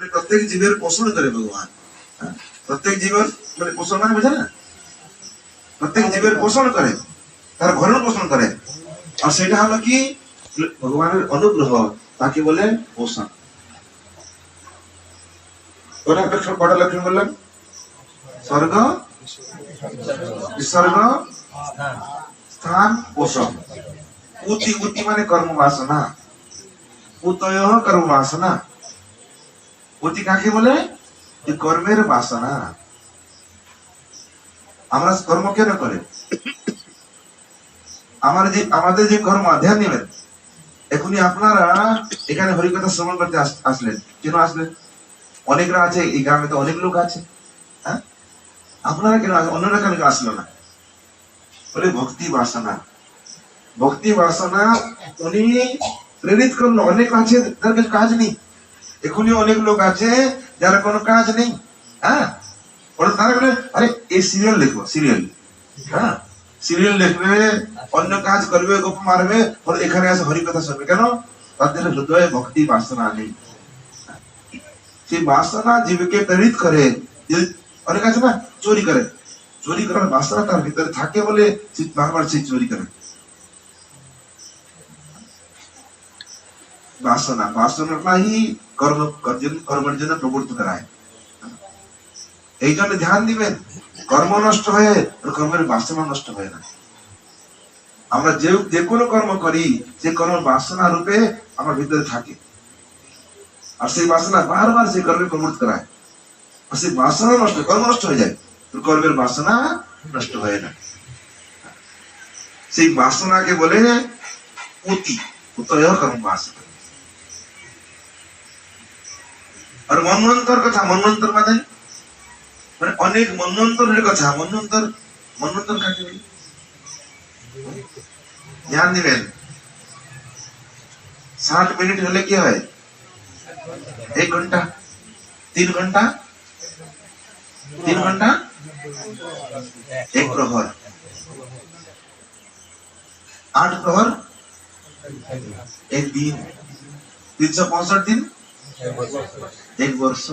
प्रत्येक जीवेर पोषण करे भगवान। प्रत्येक जीवेर মানে পোষণ মানে বুঝেন না, প্রত্যেক জীবের পোষণ করে, তার ভরণ পোষণ করে। আর সেটা হলো কি ভগবানের অনুগ্রহ, তাকে বলে পোষণ। কটা লক্ষণ বললেন? স্বর্গ, বিসর্গ, স্থান, পোষণ। উতি উতি মানে কর্ম বাসনা, উতয় কর্ম বাসনা। উতি কাকে বলে? যে কর্মের বাসনা। আমরা কর্ম কেন করে? আমাদের যে কর্ম, ধ্যান নেবেন। এখনই আপনারা এখানে হরিকথা শ্রবণ করতে আসলেন, কেন আসলেন? অনেকরা আছে এই গ্রামে, তো অনেক লোক আছে, হ্যাঁ? আপনারা কেন অন্যরা কেন আসলো না? বলে ভক্তি বাসনা। ভক্তি বাসনা উনি প্রেরিত করলো। অনেক আছে যাদের কাজ নেই, এখনই অনেক লোক আছে যারা কোনো কাজ নেই, হ্যাঁ? তারা বলে আরে এই সিরিয়াল লিখবো, সিরিয়াল, হ্যাঁ, সিরিয়াল লিখবে, অন্য কাজ করবে, গপ মারবে, এখানে আসে হরিকথা শুনবে। কেন? তাদের হৃদয়ে ভক্তি বাসনা নেই। সেই বাসনা জীবকে প্রেরিত করে। অনেক আছে না চুরি করে, চুরি করার বাসনা তার ভিতরে থাকে বলে বারবার সেই চুরি করে। বাসনা, বাসনাটাই কর্মের জন্য প্রবৃত্ত করায়। এই জন্য ধ্যান দিবেন, কর্ম নষ্ট হয়ে কর্মের বাসনা নষ্ট হয় না। আমরা যে কোনো কর্ম করি, সে কর্ম বাসনা রূপে আমার ভিতরে থাকে, আর সেই বাসনা বারবার সেই কর্মে প্রবৃত্ত করায়। আর সেই বাসনা নষ্ট, কর্ম নষ্ট হয়ে যায়, কর্মের বাসনা নষ্ট হয় না। সেই বাসনাকে বলে উতি, উতয় কর্ম বাসনা। আর মন্বন্তর কথা, মন্বন্তর মানে অনেক মন্বন্তরের কথা। মন্বন্তর কাকে বলে? ধ্যান দিবেন। 60 মিনিট হলে কি হয়? 1 ঘন্টা, 3 ঘন্টা, 3 ঘন্টা 1 প্রহর, 8 প্রহর 1 দিন, 365 দিন 1 বর্ষ।